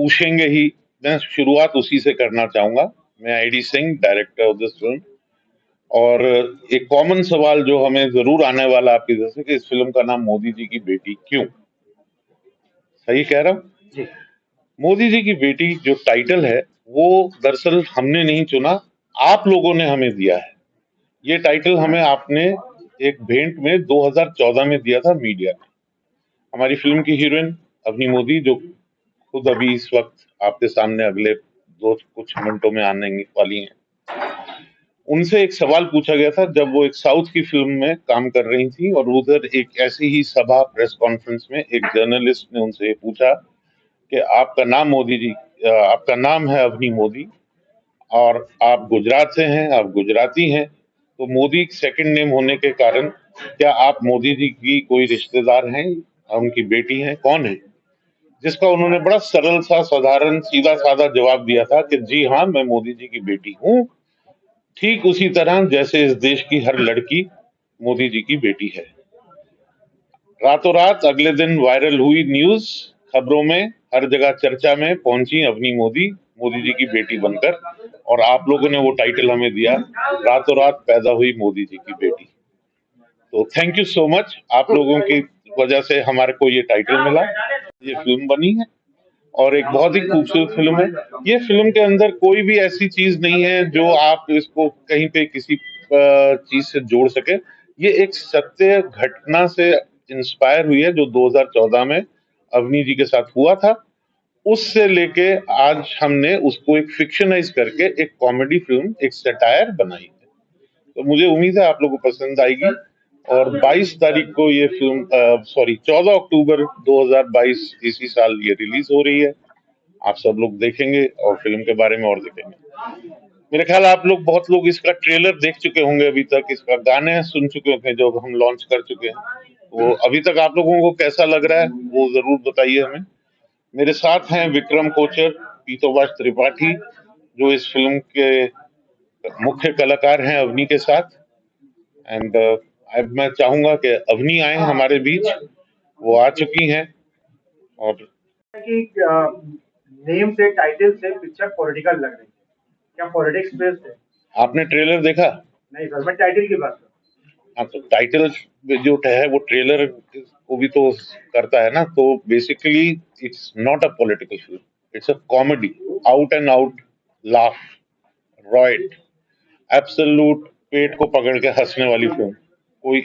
पूछेंगे ही। मैं शुरुआत उसी से करना चाहूंगा। मैं ID Singh, director of this film. और एक कॉमन सवाल जो हमें जरूर आने वाला आपकी तरफ से कि इस फिल्म का नाम मोदी जी की बेटी क्यों? सही कह रहा हूँ? जी। मोदी जी की बेटी जो टाइटल है वो दरअसल हमने नहीं चुना, आप लोगों ने हमें दिया है। ये टाइटल हमें आपने एक भेंट में 2014 में दिया था मीडिया ने। हमारी फिल्म की हीरोइन अवनी मोदी, जो खुद अभी इस वक्त आपके सामने अगले दो कुछ मिनटों में आने वाली हैं, उनसे एक सवाल पूछा गया था जब वो एक साउथ की फिल्म में काम कर रही थी, और उधर एक ऐसी ही सभा प्रेस कॉन्फ्रेंस में एक जर्नलिस्ट ने उनसे ये पूछा कि आपका नाम मोदी जी, आपका नाम है अवनी मोदी और आप गुजरात से हैं, आप गुजराती हैं, तो मोदी सेकंड नेम होने के कारण क्या आप मोदी जी की कोई रिश्तेदार हैं, उनकी बेटी हैं, कौन है? जिसका उन्होंने बड़ा सरल सा, साधारण, सीधा साधा जवाब दिया था कि जी हाँ, मैं मोदी जी की बेटी हूँ, ठीक उसी तरह जैसे इस देश की हर लड़की मोदी जी की बेटी है। रातों रात अगले दिन वायरल हुई न्यूज, खबरों में, हर जगह चर्चा में पहुंची अवनी मोदी, मोदी जी की बेटी बनकर, और आप लोगों ने वो टाइटल हमें दिया, रातों रात पैदा हुई मोदी जी की बेटी। तो थैंक यू सो मच, आप लोगों की वजह से हमारे को ये टाइटल मिला, ये फिल्म बनी है और एक बहुत ही खूबसूरत फिल्म है। ये फिल्म के अंदर कोई भी ऐसी चीज नहीं है जो आप इसको कहीं पे किसी चीज से जोड़ सके। ये एक सत्य घटना से इंस्पायर हुई है जो 2014 में अवनी जी के साथ हुआ था। उससे लेके आज हमने उसको एक फिक्शनाइज करके एक कॉमेडी फिल्म, एक सटायर बनाई है। तो मुझे उम्मीद है आप लोगों को पसंद आएगी। और 22 तारीख को ये फिल्म, 14 अक्टूबर 2022 इसी साल ये रिलीज हो रही है। आप सब लोग देखेंगे और फिल्म के बारे में और देखेंगे। मेरे ख्याल आप लोग, बहुत लोग इसका ट्रेलर देख चुके होंगे अभी तक, इसका गाने सुन चुके होंगे जो हम लॉन्च कर चुके हैं। तो अभी तक आप लोगों को कैसा लग रहा है वो जरूर बताइए हमें। मेरे साथ हैं विक्रम कोचर, पीतोबाज त्रिपाठी, जो इस फिल्म के मुख्य कलाकार हैं अवनी के साथ। एंड अब मैं चाहूंगा कि अवनी आए हमारे बीच, वो आ चुकी हैं। और कि नेम से, टाइटल से पिक्चर पॉलिटिकल लग रही है, क्या पॉलिटिक्स बेस्ड है? आपने ट्रेलर देखा? नहीं सर, मैं टाइटल की बात कर रहा हूँ। हाँ, तो टाइटल जो है वो ट्रेलर को भी तो करता है ना। तो basically it's not a political film, it's a comedy, out and out laugh, riot, absolute पेट को पकड़ के हंसने वाली फिल्म। कोई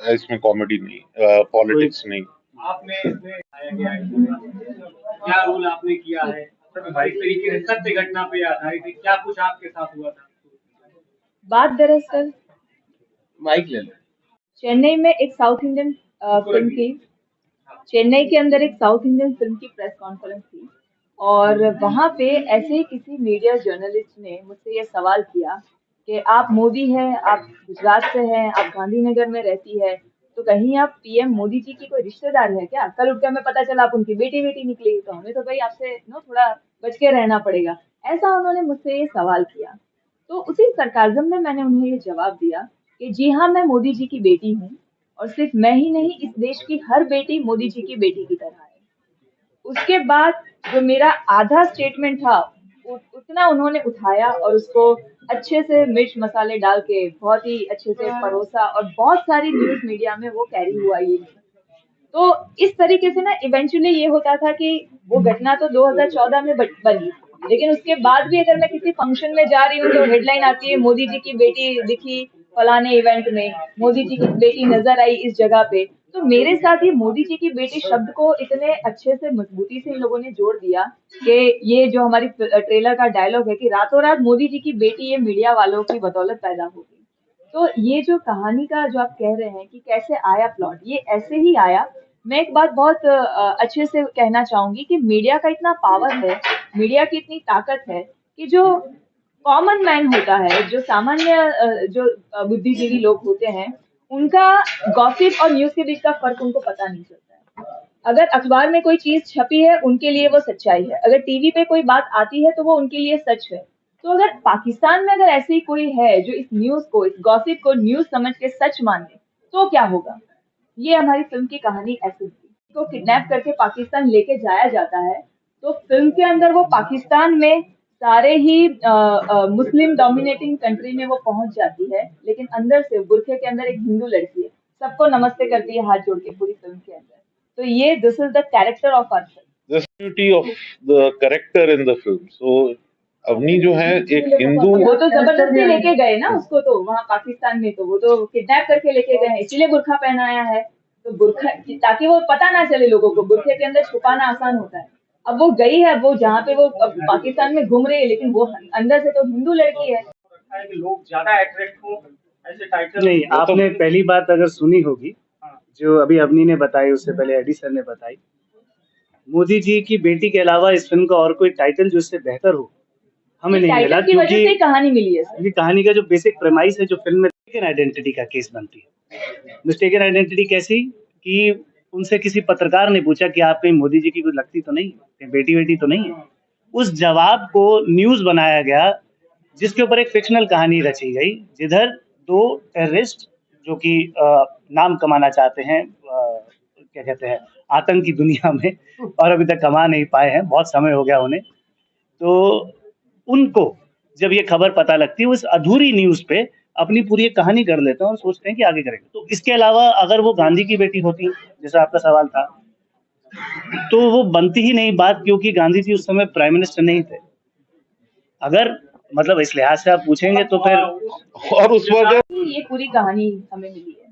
इसमें कॉमेडी नहीं, पॉलिटिक्स नहीं। आपने इसमें आया गया है, क्या रोल आपने किया है, किस तरीके से सत्य घटना पे आधारित है, क्या कुछ आपके साथ हुआ था? बात दरअसल माइक ले लो। चेन्नई में एक साउथ इंडियन फिल्म की, चेन्नई के अंदर एक साउथ इंडियन फिल्म की प्रेस कॉन्फ्रेंस थी, और वहां पे ऐसे ही किसी मीडिया जर्नलिस्ट ने मुझसे ये सवाल किया कि आप मोदी हैं, आप गुजरात से हैं, आप गांधीनगर में रहती है, तो कहीं आप पीएम मोदी जी की कोई रिश्तेदार है क्या? कल उठ के हमें पता चला आप उनकी बेटी बेटी निकली, तो हमें तो भाई आपसे थोड़ा बच के रहना पड़ेगा। ऐसा उन्होंने मुझसे ये सवाल किया। तो उसी सरकाज़म में मैंने उन्हें ये जवाब दिया कि जी हाँ, मैं मोदी जी की बेटी हूँ, और सिर्फ मैं ही नहीं, इस देश की हर बेटी मोदी जी की बेटी की तरह है। उसके बाद जो मेरा आधा स्टेटमेंट था, उतना उन्होंने उठाया और उसको अच्छे से मिर्च मसाले डाल के बहुत ही अच्छे से परोसा, और बहुत सारी न्यूज मीडिया में वो कैरी हुआ ये। तो इस तरीके से ना इवेंचुअली ये होता था कि वो घटना तो 2014 में बनी, लेकिन उसके बाद भी अगर मैं किसी फंक्शन में जा रही हूँ तो हेडलाइन आती है मोदी जी की बेटी दिखी फलाने इवेंट में, मोदी जी की बेटी नजर आई इस जगह पे। तो मेरे साथ ये मोदी जी की बेटी शब्द को इतने अच्छे से, मजबूती से इन लोगों ने जोड़ दिया कि ये जो हमारी ट्रेलर का डायलॉग है कि रातों रात मोदी जी की बेटी ये मीडिया वालों की बदौलत पैदा हो गई। तो ये जो कहानी का जो आप कह रहे हैं कि कैसे आया प्लॉट, ये ऐसे ही आया। मैं एक बात बहुत अच्छे से कहना चाहूंगी कि मीडिया का इतना पावर है, मीडिया की इतनी ताकत है कि जो कॉमन मैन होता है, जो सामान्य जो बुद्धिजीवी लोग होते हैं, उनका गॉसिप और न्यूज के बीच का फर्क उनको पता नहीं चलता है। अगर अखबार में कोई चीज छपी है उनके लिए वो सच्चाई है, अगर टीवी पे कोई बात आती है तो वो उनके लिए सच है। तो अगर पाकिस्तान में अगर ऐसी कोई है जो इस न्यूज को, इस गॉसिप को न्यूज समझ के सच माने, तो क्या होगा? ये हमारी फिल्म की कहानी ऐसी थी। को किडनैप करके पाकिस्तान लेके जाया जाता है, तो फिल्म के अंदर वो पाकिस्तान में सारे ही मुस्लिम डोमिनेटिंग कंट्री में वो पहुंच जाती है, लेकिन अंदर से बुरखे के अंदर एक हिंदू लड़की है, सबको नमस्ते करती है हाथ जोड़ के पूरी फिल्म के अंदर। तो ये this is the character of our film. the beauty of the character in the film. So Avni जो है एक हिंदू, वो तो जबरदस्ती लेके गए ना उसको, तो वहाँ पाकिस्तान में तो वो तो किडनैप करके लेके गए हैं, इसीलिए बुरखा पहनाया है। तो बुरखा ताकि वो पता ना चले लोगों को, बुरखे के अंदर छुपाना आसान होता है। अब वो गई है, वो जहाँ पे वो पाकिस्तान में घूम रही है, लेकिन वो अंदर से तो हिंदू लड़की है। लगता है कि लोग ज्यादा अट्रैक्ट हो ऐसे टाइटल। नहीं, आपने पहली बात अगर सुनी होगी जो अभी अवनी ने बताई, उससे पहले एडी सर ने बताई, मोदी जी की बेटी के अलावा इस फिल्म का और कोई टाइटल जो इससे बेहतर हो हमें नहीं मिला, टाइटल की वजह से क्योंकि कहानी मिली है सर। क्योंकि कहानी का जो बेसिक प्रेमाइस है जो फिल्म में, मिस्टेकन आइडेंटिटी का केस बनती है। मिस्टेकन आइडेंटिटी कैसी कि उनसे किसी पत्रकार ने पूछा कि आप कहीं मोदी जी की कोई लगती तो नहीं, कहीं बेटी वेटी तो नहीं है। उस जवाब को न्यूज बनाया गया, जिसके ऊपर एक फिक्शनल कहानी रची गई, जिधर दो टेररिस्ट जो कि नाम कमाना चाहते हैं, क्या कहते हैं, आतंक की दुनिया में, और अभी तक कमा नहीं पाए हैं, बहुत समय हो गया उन्हें। तो उनको जब ये खबर पता लगती है, उस अधूरी न्यूज पे अपनी पूरी एक कहानी कर लेते हैं और सोचते हैं कि आगे करेंगे। तो इसके अलावा अगर वो गांधी की बेटी होती, जैसा आपका सवाल था, तो वो बनती ही नहीं बात, क्योंकि गांधी जी उस समय प्राइम मिनिस्टर नहीं थे। अगर मतलब इस लिहाज से आप पूछेंगे तो फिर और उस वजह ये पूरी कहानी हमें मिली है।